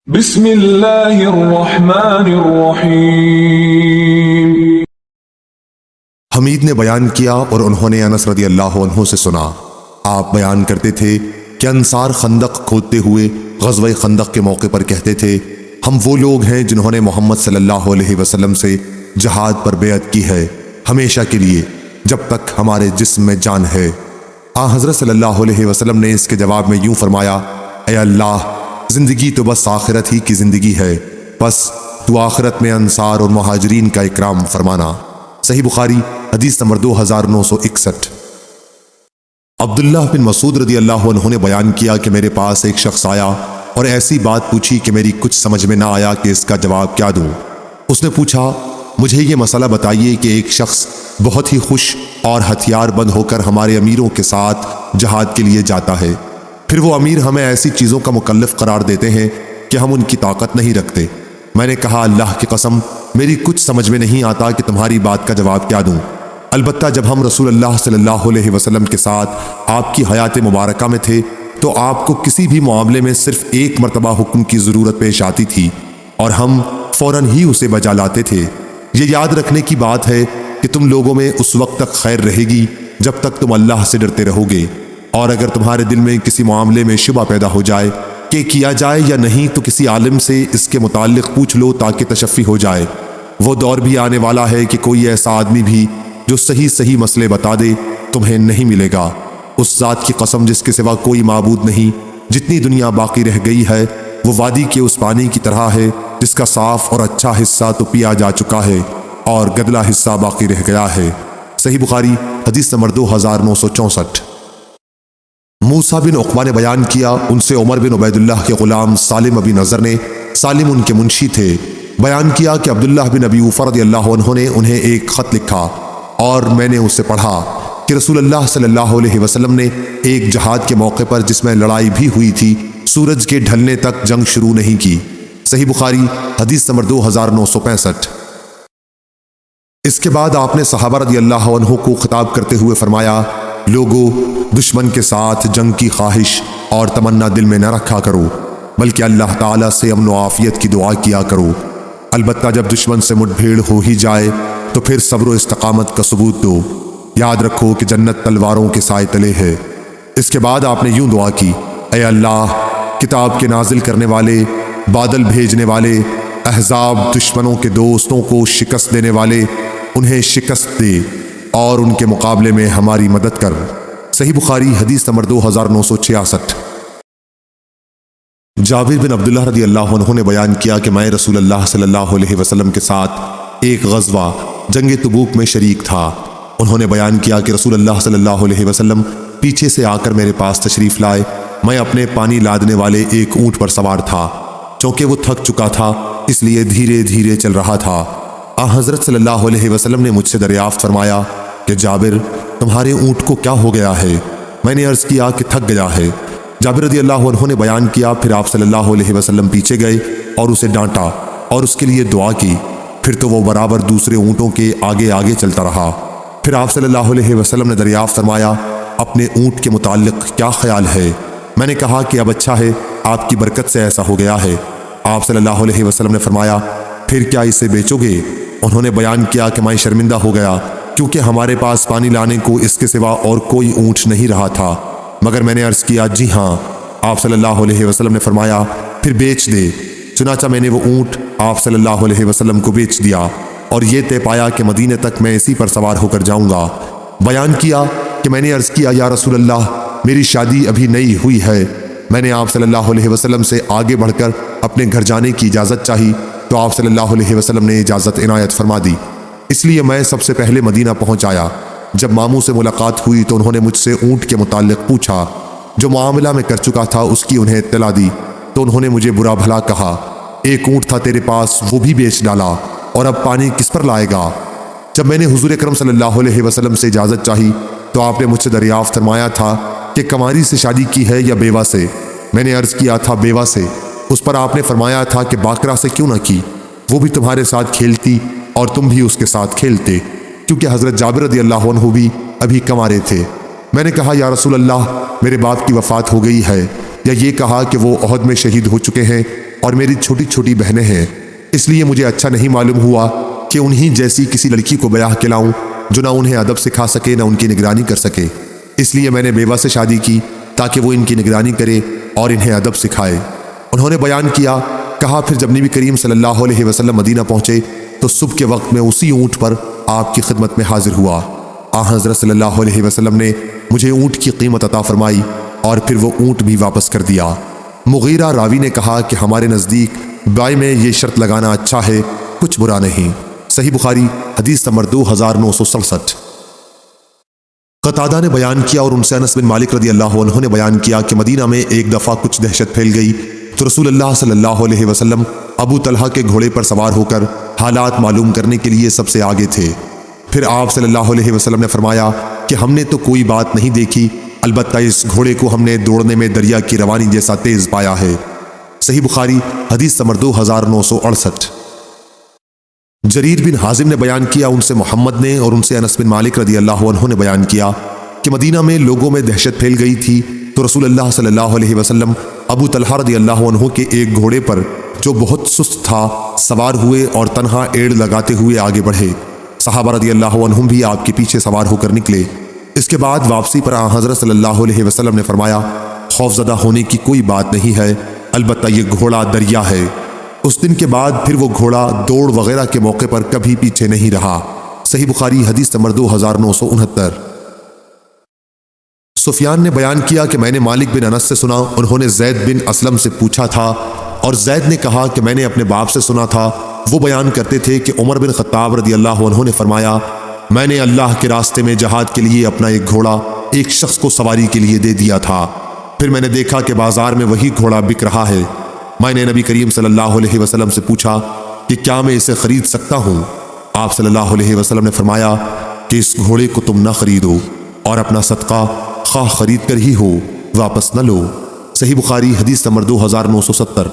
بسم اللہ الرحمن الرحیم۔ حمید نے بیان کیا اور انہوں نے انس رضی اللہ عنہ سے سنا، آپ بیان کرتے تھے کہ انصار خندق کھودتے ہوئے غزوہ خندق کے موقع پر کہتے تھے، ہم وہ لوگ ہیں جنہوں نے محمد صلی اللہ علیہ وسلم سے جہاد پر بیعت کی ہے ہمیشہ کے لیے جب تک ہمارے جسم میں جان ہے۔ حضرت صلی اللہ علیہ وسلم نے اس کے جواب میں یوں فرمایا، اے اللہ، زندگی تو بس آخرت ہی کی زندگی ہے، بس تو آخرت میں انصار اور مہاجرین کا اکرام فرمانا۔ صحیح بخاری حدیث نمبر 2961۔ عبداللہ بن مسعود رضی اللہ عنہ نے بیان کیا کہ میرے پاس ایک شخص آیا اور ایسی بات پوچھی کہ میری کچھ سمجھ میں نہ آیا کہ اس کا جواب کیا دوں۔ اس نے پوچھا، مجھے یہ مسئلہ بتائیے کہ ایک شخص بہت ہی خوش اور ہتھیار بند ہو کر ہمارے امیروں کے ساتھ جہاد کے لیے جاتا ہے، پھر وہ امیر ہمیں ایسی چیزوں کا مکلف قرار دیتے ہیں کہ ہم ان کی طاقت نہیں رکھتے۔ میں نے کہا، اللہ کی قسم میری کچھ سمجھ میں نہیں آتا کہ تمہاری بات کا جواب کیا دوں، البتہ جب ہم رسول اللہ صلی اللہ علیہ وسلم کے ساتھ آپ کی حیات مبارکہ میں تھے تو آپ کو کسی بھی معاملے میں صرف ایک مرتبہ حکم کی ضرورت پیش آتی تھی اور ہم فوراً ہی اسے بجا لاتے تھے۔ یہ یاد رکھنے کی بات ہے کہ تم لوگوں میں اس وقت تک خیر رہے گی جب تک تم اللہ سے ڈرتے رہو گے، اور اگر تمہارے دل میں کسی معاملے میں شبہ پیدا ہو جائے کہ کیا جائے یا نہیں تو کسی عالم سے اس کے متعلق پوچھ لو تاکہ تشفی ہو جائے۔ وہ دور بھی آنے والا ہے کہ کوئی ایسا آدمی بھی جو صحیح مسئلے بتا دے تمہیں نہیں ملے گا۔ اس ذات کی قسم جس کے سوا کوئی معبود نہیں، جتنی دنیا باقی رہ گئی ہے وہ وادی کے اس پانی کی طرح ہے جس کا صاف اور اچھا حصہ تو پیا جا چکا ہے اور گدلا حصہ باقی رہ گیا ہے۔ صحیح بخاری حدیث نمبر 2964۔ موسیٰ بن عقبہ نے بیان کیا، ان سے عمر بن عبید اللہ کے غلام سالم ابی نضر نے، سالم ان کے منشی تھے، بیان کیا کہ عبداللہ بن ابی اوفا رضی اللہ عنہ نے انہیں ایک خط لکھا اور میں نے اسے پڑھا کہ رسول اللہ صلی اللہ علیہ وسلم نے ایک جہاد کے موقع پر جس میں لڑائی بھی ہوئی تھی سورج کے ڈھلنے تک جنگ شروع نہیں کی۔ صحیح بخاری حدیث نمبر 2965۔ اس کے بعد آپ نے صحابہ رضی اللہ عنہ کو خطاب کرتے ہوئے فرمایا، لوگو، دشمن کے ساتھ جنگ کی خواہش اور تمنا دل میں نہ رکھا کرو، بلکہ اللہ تعالیٰ سے امن و عافیت کی دعا کیا کرو۔ البتہ جب دشمن سے مٹ بھیڑ ہو ہی جائے تو پھر صبر و استقامت کا ثبوت دو، یاد رکھو کہ جنت تلواروں کے سائے تلے ہے۔ اس کے بعد آپ نے یوں دعا کی، اے اللہ، کتاب کے نازل کرنے والے، بادل بھیجنے والے، احزاب دشمنوں کے دوستوں کو شکست دینے والے، انہیں شکست دے اور ان کے مقابلے میں ہماری مدد کر۔ صحیح بخاری حدیث نمبر 2966۔ جابر بن عبداللہ رضی اللہ عنہ نے بیان کیا کہ میں رسول اللہ صلی اللہ علیہ وسلم کے ساتھ ایک غزوہ جنگ تبوک میں شریک تھا۔ انہوں نے بیان کیا کہ رسول اللہ صلی اللہ علیہ وسلم پیچھے سے آ کر میرے پاس تشریف لائے۔ میں اپنے پانی لادنے والے ایک اونٹ پر سوار تھا، چونکہ وہ تھک چکا تھا اس لیے دھیرے دھیرے چل رہا تھا۔ حضرت صلی اللہ علیہ وسلم نے مجھ سے دریافت فرمایا کہ جابر، تمہارے اونٹ کو کیا ہو گیا ہے؟ میں نے عرض کیا کہ تھک گیا ہے۔ جابر رضی اللہ عنہ نے بیان کیا، پھر آپ صلی اللہ علیہ وسلم پیچھے گئے اور اسے ڈانٹا اور اس کے لیے دعا کی، پھر تو وہ برابر دوسرے اونٹوں کے آگے آگے چلتا رہا۔ پھر آپ صلی اللہ علیہ وسلم نے دریافت فرمایا، اپنے اونٹ کے متعلق کیا خیال ہے؟ میں نے کہا کہ اب اچھا ہے، آپ کی برکت سے ایسا ہو گیا ہے۔ آپ صلی اللہ علیہ وسلم نے فرمایا، پھر کیا اسے بیچو گے؟ انہوں نے بیان کیا کہ میں شرمندہ ہو گیا کیونکہ ہمارے پاس پانی لانے کو اس کے سوا اور کوئی اونٹ نہیں رہا تھا، مگر میں نے عرض کیا، جی ہاں۔ آپ صلی اللہ علیہ وسلم نے فرمایا، پھر بیچ دے۔ چنانچہ میں نے وہ اونٹ آپ صلی اللہ علیہ وسلم کو بیچ دیا اور یہ طے پایا کہ مدینے تک میں اسی پر سوار ہو کر جاؤں گا۔ بیان کیا کہ میں نے عرض کیا، یا رسول اللہ، میری شادی ابھی نئی ہوئی ہے۔ میں نے آپ صلی اللہ علیہ وسلم سے آگے بڑھ کر اپنے گھر جانے کی اجازت چاہی تو آپ صلی اللہ علیہ وسلم نے اجازت عنایت فرما دی۔ اس لیے میں سب سے پہلے مدینہ پہنچ آیا۔ جب ماموں سے ملاقات ہوئی تو انہوں نے مجھ سے اونٹ کے متعلق پوچھا، جو معاملہ میں کر چکا تھا اس کی انہیں اطلاع دی تو انہوں نے مجھے برا بھلا کہا، ایک اونٹ تھا تیرے پاس، وہ بھی بیچ ڈالا، اور اب پانی کس پر لائے گا؟ جب میں نے حضور اکرم صلی اللہ علیہ وسلم سے اجازت چاہی تو آپ نے مجھ سے دریافت فرمایا تھا کہ کنواری سے شادی کی ہے یا بیوہ سے؟ میں نے عرض کیا تھا بیوہ سے۔ اس پر آپ نے فرمایا تھا کہ باقرہ سے کیوں نہ کی؟ وہ بھی تمہارے ساتھ کھیلتی اور تم بھی اس کے ساتھ کھیلتے، کیونکہ حضرت جابر رضی اللہ عنہ بھی ابھی کنوارے تھے۔ میں نے کہا، یا رسول اللہ، میرے باپ کی وفات ہو گئی ہے یا یہ کہا کہ وہ احد میں شہید ہو چکے ہیں اور میری چھوٹی چھوٹی بہنیں ہیں، اس لیے مجھے اچھا نہیں معلوم ہوا کہ انہی جیسی کسی لڑکی کو بیاہ کلاؤں جو نہ انہیں ادب سکھا سکے نہ ان کی نگرانی کر سکے۔ اس لیے میں نے بیوہ سے شادی کی تاکہ وہ ان کی نگرانی کرے اور انہیں ادب سکھائے۔ انہوں نے بیان کیا، کہا پھر جب نبی کریم صلی اللہ علیہ وسلم مدینہ پہنچے تو صبح کے وقت میں اسی اونٹ پر آپ کی خدمت میں حاضر ہوا۔ حضرت صلی اللہ علیہ وسلم نے مجھے اونٹ کی قیمت عطا فرمائی اور پھر وہ اونٹ بھی واپس کر دیا۔ مغیرہ راوی نے کہا کہ ہمارے نزدیک بائع میں یہ شرط لگانا اچھا ہے، کچھ برا نہیں۔ صحیح بخاری حدیث نمبر 2967۔ قتادہ نے بیان کیا اور ان سے انس بن مالک رضی اللہ عنہ نے بیان کیا کہ مدینہ میں ایک دفعہ کچھ دہشت پھیل گئی تو رسول اللہ صلی اللہ علیہ وسلم ابو طلحہ کے گھوڑے پر سوار ہو کر حالات معلوم کرنے کے لیے سب سے آگے تھے۔ پھر آپ صلی اللہ علیہ وسلم نے فرمایا کہ ہم نے تو کوئی بات نہیں دیکھی، البتہ اس گھوڑے کو ہم نے دوڑنے میں دریا کی روانی جیسا تیز پایا ہے۔ صحیح بخاری حدیث نمبر 2968۔ جریر بن حازم نے بیان کیا، ان سے محمد نے اور ان سے انس بن مالک رضی اللہ عنہ نے بیان کیا کہ مدینہ میں لوگوں میں دہشت پھیل گئی تھی تو رسول اللہ صلی اللہ علیہ وسلم ابو طلحہ رضی اللہ عنہ کے ایک گھوڑے پر جو بہت سست تھا سوار ہوئے اور تنہا ایڑ لگاتے ہوئے آگے بڑھے۔ صحابہ رضی اللہ عنہم بھی آپ کے پیچھے سوار ہو کر نکلے۔ اس کے بعد واپسی پر حضرت صلی اللہ علیہ وسلم نے فرمایا، خوف زدہ ہونے کی کوئی بات نہیں ہے، البتہ یہ گھوڑا دریا ہے۔ اس دن کے بعد پھر وہ گھوڑا دوڑ وغیرہ کے موقع پر کبھی پیچھے نہیں رہا۔ صحیح بخاری حدیث نمبر 2969۔ سفیان نے بیان کیا کہ میں نے مالک بن انس سے سنا، انہوں نے زید بن اسلم سے پوچھا تھا اور زید نے کہا کہ میں نے اپنے باپ سے سنا تھا، وہ بیان کرتے تھے کہ عمر بن خطاب رضی اللہ عنہ نے فرمایا، میں نے اللہ کے راستے میں جہاد کے لیے اپنا ایک گھوڑا ایک شخص کو سواری کے لیے دے دیا تھا، پھر میں نے دیکھا کہ بازار میں وہی گھوڑا بک رہا ہے۔ میں نے نبی کریم صلی اللہ علیہ وسلم سے پوچھا کہ کیا میں اسے خرید سکتا ہوں؟ آپ صلی اللہ علیہ وسلم نے فرمایا کہ اس گھوڑے کو تم نہ خریدو اور اپنا صدقہ خواہ خرید کر ہی ہو واپس نہ لو۔ صحیح بخاری حدیث نمبر 2970۔